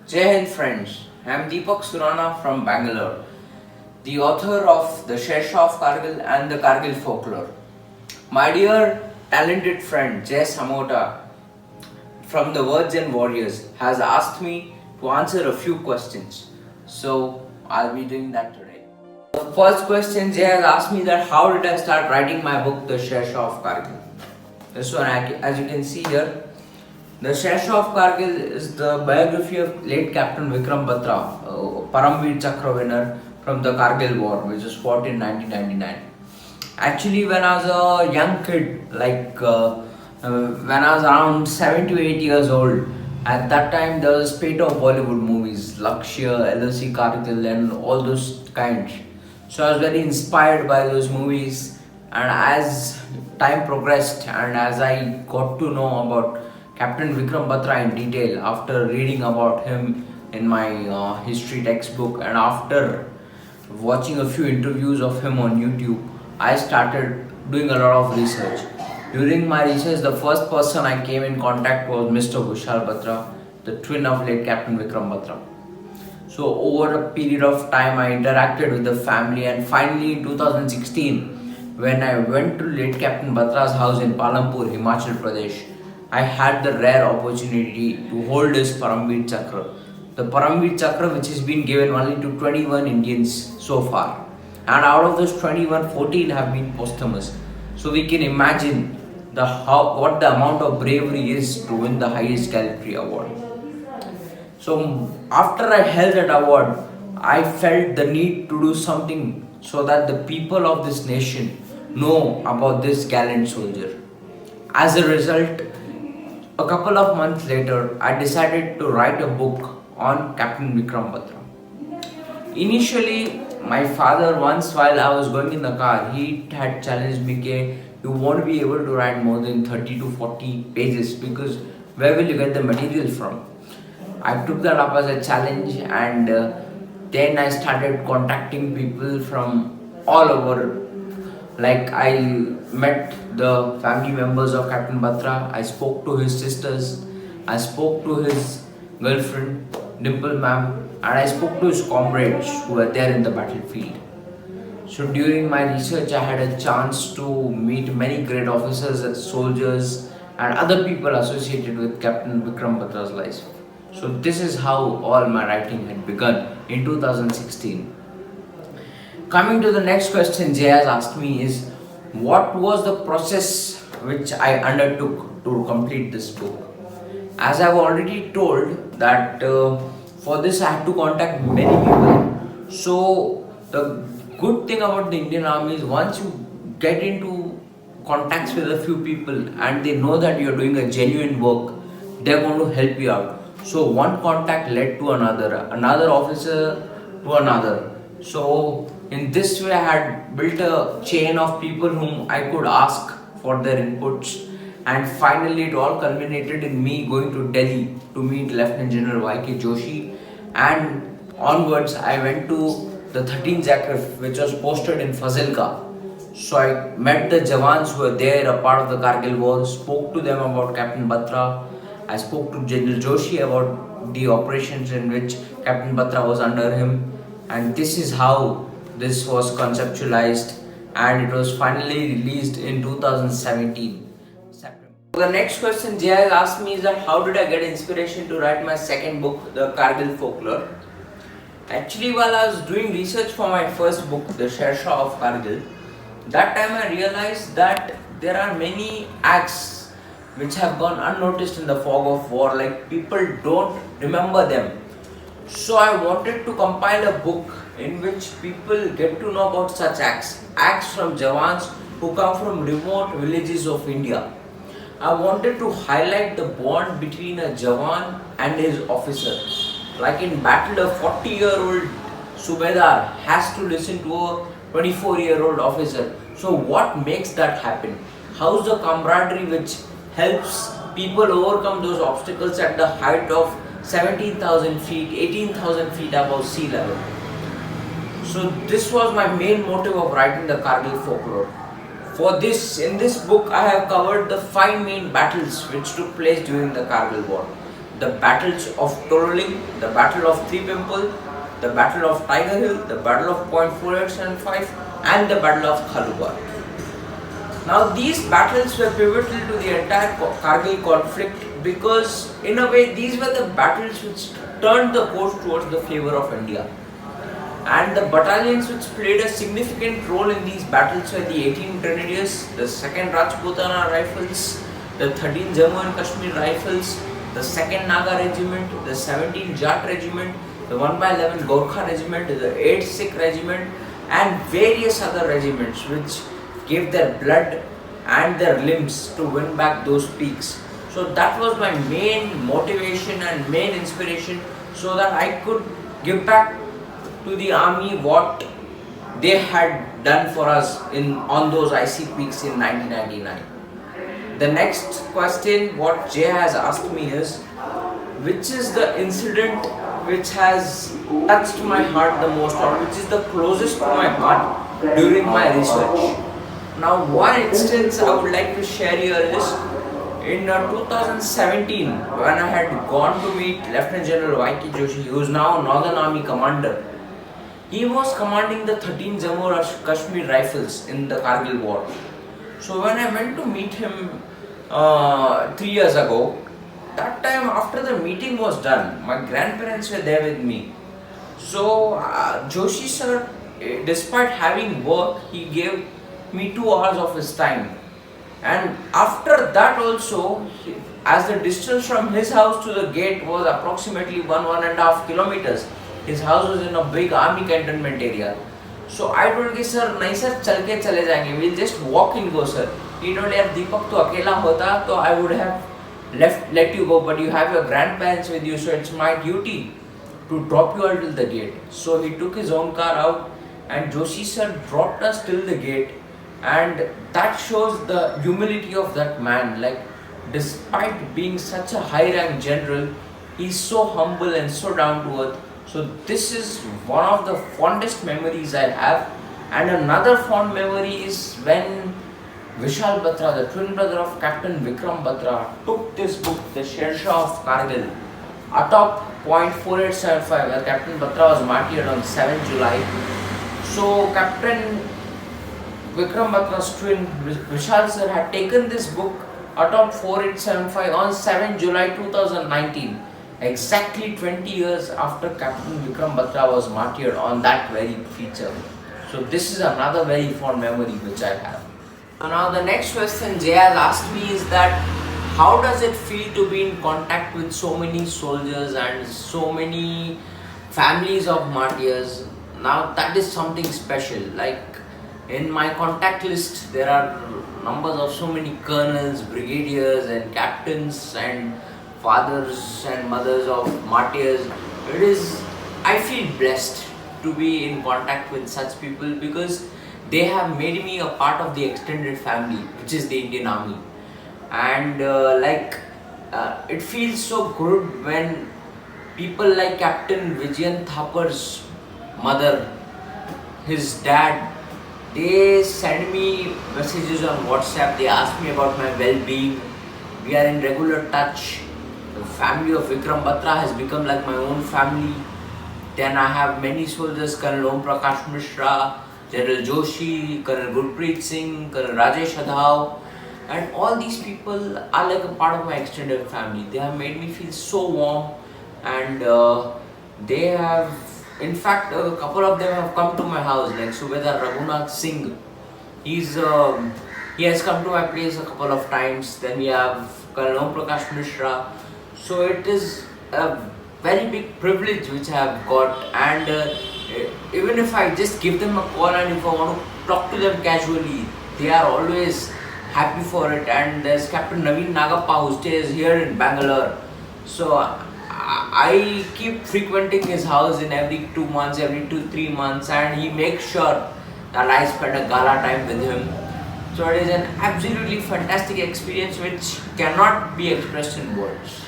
Jai Hind friends, I am Deepak Surana from Bangalore, the author of The Shesha of Kargil and the Kargil Folklore. My dear talented friend Jai Samota from the Words and Warriors has asked me to answer a few questions. So I'll be doing that today. The first question Jai has asked me that how did I start writing my book The Shesha of Kargil. This one, as you can see here, The Shesha of Kargil is the biography of late Captain Vikram Batra, Paramveer Chakra winner from the Kargil War, which was fought in 1999. Actually, when I was a young kid, when I was around 7 to 8 years old, at that time there was a spate of Bollywood movies, Lakshya, LOC Kargil, and all those kinds. So I was very inspired by those movies, and as time progressed and as I got to know about Captain Vikram Batra in detail after reading about him in my history textbook and after watching a few interviews of him on YouTube, I started doing a lot of research. During my research, the first person I came in contact was Mr. Vishal Batra, the twin of late Captain Vikram Batra. So over a period of time, I interacted with the family, and finally in 2016, when I went to late Captain Batra's house in Palampur, Himachal Pradesh, I had the rare opportunity to hold his Paramveer Chakra. The Paramveer Chakra, which has been given only to 21 Indians so far. And out of those 21, 14 have been posthumous. So we can imagine what the amount of bravery is to win the highest gallantry award. So after I held that award, I felt the need to do something so that the people of this nation know about this gallant soldier. As a result, a couple of months later, I decided to write a book on Captain Vikram Batra. Initially, my father, once while I was going in the car, he had challenged me that you won't be able to write more than 30 to 40 pages because where will you get the material from? I took that up as a challenge, and then I started contacting people from all over. Like, I met the family members of Captain Batra, I spoke to his sisters, I spoke to his girlfriend, Dimple ma'am, and I spoke to his comrades who were there in the battlefield. So during my research, I had a chance to meet many great officers, soldiers, and other people associated with Captain Vikram Batra's life. So this is how all my writing had begun in 2016. Coming to the next question Jay has asked me is, what was the process which I undertook to complete this book? As I've already told that for this I had to contact many people. So the good thing about the Indian Army is once you get into contacts with a few people and they know that you're doing a genuine work, they're going to help you out. So one contact led to another officer to another. So in this way, I had built a chain of people whom I could ask for their inputs, and finally it all culminated in me going to Delhi to meet Lieutenant General Y.K. Joshi, and onwards I went to the 13th Zakrif, which was posted in Fazilka. So I met the Jawans who were there, a part of the Kargil war, spoke to them about Captain Batra. I spoke to General Joshi about the operations in which Captain Batra was under him, and this is how this was conceptualized, and it was finally released in 2017 September. The next question Jay has asked me is that how did I get inspiration to write my second book, The Kargil Folklore? Actually, while I was doing research for my first book, The Shesha of Kargil, that time I realized that there are many acts which have gone unnoticed in the fog of war, like people don't remember them. So I wanted to compile a book in which people get to know about such acts from Jawans who come from remote villages of India. I wanted to highlight the bond between a Jawan and his officer. Like in battle, a 40-year-old Subedar has to listen to a 24-year-old officer. So what makes that happen? How's the camaraderie which helps people overcome those obstacles at the height of 17,000 feet, 18,000 feet above sea level? So this was my main motive of writing the Kargil folklore. In this book, I have covered the 5 main battles which took place during the Kargil war. the battles of Toroling, the Battle of Three Pimple, the Battle of Tiger Hill, the Battle of Point 4875, and the Battle of Khalubar. Now these battles were pivotal to the entire Kargil conflict because in a way these were the battles which turned the course towards the favor of India. And the battalions which played a significant role in these battles were the 18 Grenadiers, the 2nd Rajputana Rifles, the 13th Jammu and Kashmir Rifles, the 2nd Naga Regiment, the 17th Jat Regiment, the 1 by 11 Gorkha Regiment, the 8th Sikh Regiment, and various other regiments which gave their blood and their limbs to win back those peaks. So that was my main motivation and main inspiration, so that I could give back to the army what they had done for us on those icy peaks in 1999. The next question what Jay has asked me is, which is the incident which has touched my heart the most, or which is the closest to my heart during my research? Now one instance I would like to share here is in 2017, when I had gone to meet Lieutenant General Y.K. Joshi, who is now Northern Army Commander. He was commanding the 13th Jammu and Kashmir Rifles in the Kargil War. So when I went to meet him 3 years ago, that time after the meeting was done, my grandparents were there with me. So Joshi sir, despite having work, he gave me 2 hours of his time. And after that also, as the distance from his house to the gate was approximately 1.5 kilometers, his house was in a big army cantonment area. So I told him, sir, nahi sir, chal ke chale jayenge, we'll just walk and go, sir. He told, yaar Deepak, to akela hota, to I would have let you go, but you have your grandparents with you, so it's my duty to drop you all till the gate. So he took his own car out and Joshi sir dropped us till the gate, and that shows the humility of that man. Like, despite being such a high rank general, he's so humble and so down to earth. So this is one of the fondest memories I have. And another fond memory is when Vishal Batra, the twin brother of Captain Vikram Batra, took this book, The Shershah of Kargil, atop point 4875, where Captain Batra was martyred on 7th July. So Captain Vikram Batra's twin Vishal sir had taken this book atop 4875 on 7th July 2019, exactly 20 years after Captain Vikram Batra was martyred on that very feature. So this is another very fond memory which I have. Now the next question Jay has asked me is that how does it feel to be in contact with so many soldiers and so many families of martyrs? Now that is something special. Like, in my contact list there are numbers of so many colonels, brigadiers and captains and fathers and mothers of martyrs. I feel blessed to be in contact with such people because they have made me a part of the extended family, which is the Indian Army. And it feels so good when people like Captain Vijayan Thapar's mother, his dad, they send me messages on WhatsApp, they ask me about my well-being. We are in regular touch. The family of Vikram Batra has become like my own family. Then I have many soldiers, Colonel Om Prakash Mishra, General Joshi, Colonel Gurpreet Singh, Colonel Rajesh Adhav, and all these people are like a part of my extended family. They have made me feel so warm, and they have, in fact, a couple of them have come to my house, like Subedar Raghunath Singh. He has come to my place a couple of times. Then we have Colonel Om Prakash Mishra. So it is a very big privilege which I have got, and even if I just give them a call and if I want to talk to them casually, they are always happy for it. And there's Captain Naveen Nagappa who stays here in Bangalore. So I keep frequenting his house in every 2 months, every 2-3 months, and he makes sure that I spend a gala time with him. So it is an absolutely fantastic experience which cannot be expressed in words.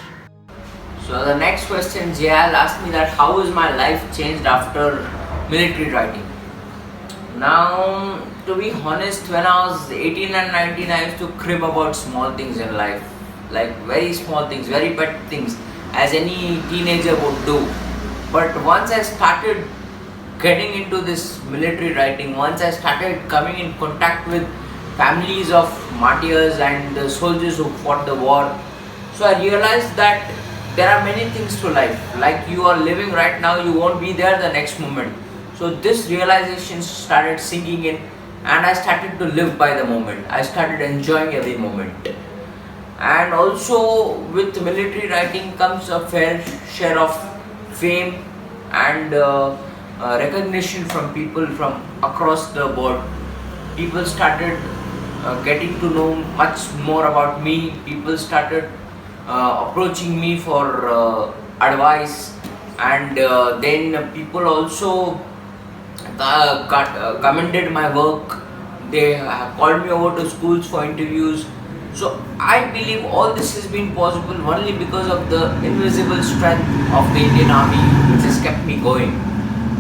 So the next question, Jayal asked me that how is my life changed after military writing. Now, to be honest, when I was 18 and 19, I used to crib about small things in life, like very small things, very pet things. as any teenager would do. But once I started getting into this military writing, once I started coming in contact with families of martyrs and the soldiers who fought the war, so I realized that there are many things to life. Like you are living right now, you won't be there the next moment. So this realization started sinking in, and I started to live by the moment. I started enjoying every moment. And also with military writing comes a fair share of fame and recognition from people from across the board. People started getting to know much more about me. People started approaching me for advice, and then people also commended my work. They called me over to schools for interviews. So I believe all this has been possible only because of the invisible strength of the Indian Army, which has kept me going.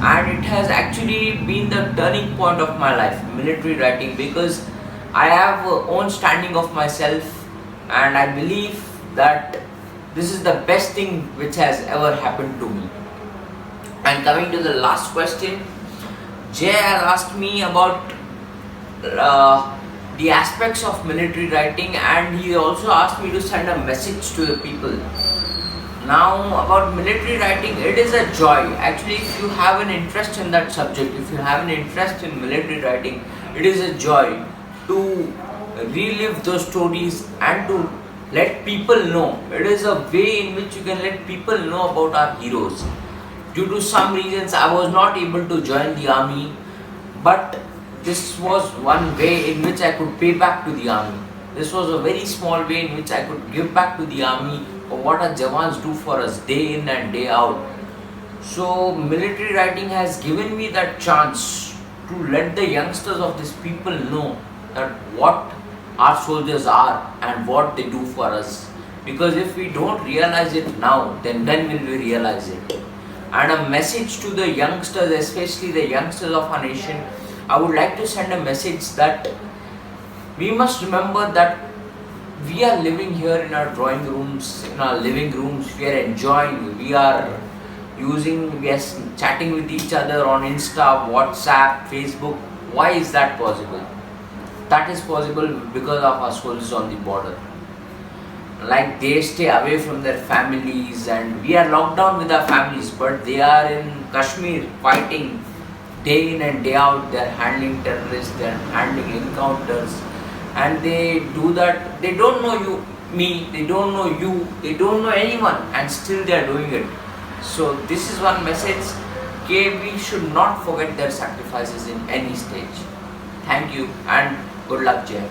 And it has actually been the turning point of my life, military writing, because I have own standing of myself, and I believe that this is the best thing which has ever happened to me. And coming to the last question, Jay has asked me about the aspects of military writing, and he also asked me to send a message to the people. Now, about military writing, it is a joy. Actually, if you have an interest in that subject, if you have an interest in military writing, it is a joy to relive those stories and to let people know. It is a way in which you can let people know about our heroes. Due to some reasons, I was not able to join the army, but this was one way in which I could pay back to the army. This was a very small way in which I could give back to the army for what our Jawans do for us day in and day out. So military writing has given me that chance to let the youngsters of these people know that what our soldiers are and what they do for us. Because if we don't realize it now, then when will we realize it? And a message to the youngsters, especially the youngsters of our nation, I would like to send a message that we must remember that we are living here in our drawing rooms, in our living rooms, we are enjoying, we are chatting with each other on Insta, WhatsApp, Facebook. Why is that possible? That is possible because of our soldiers on the border. Like they stay away from their families, and we are locked down with our families, but they are in Kashmir fighting day in and day out. They are handling terrorists, they are handling encounters, and they do that. They don't know they don't know you, they don't know anyone, and still they are doing it. So this is one message. Okay, we should not forget their sacrifices in any stage. Thank you and good luck, Jay.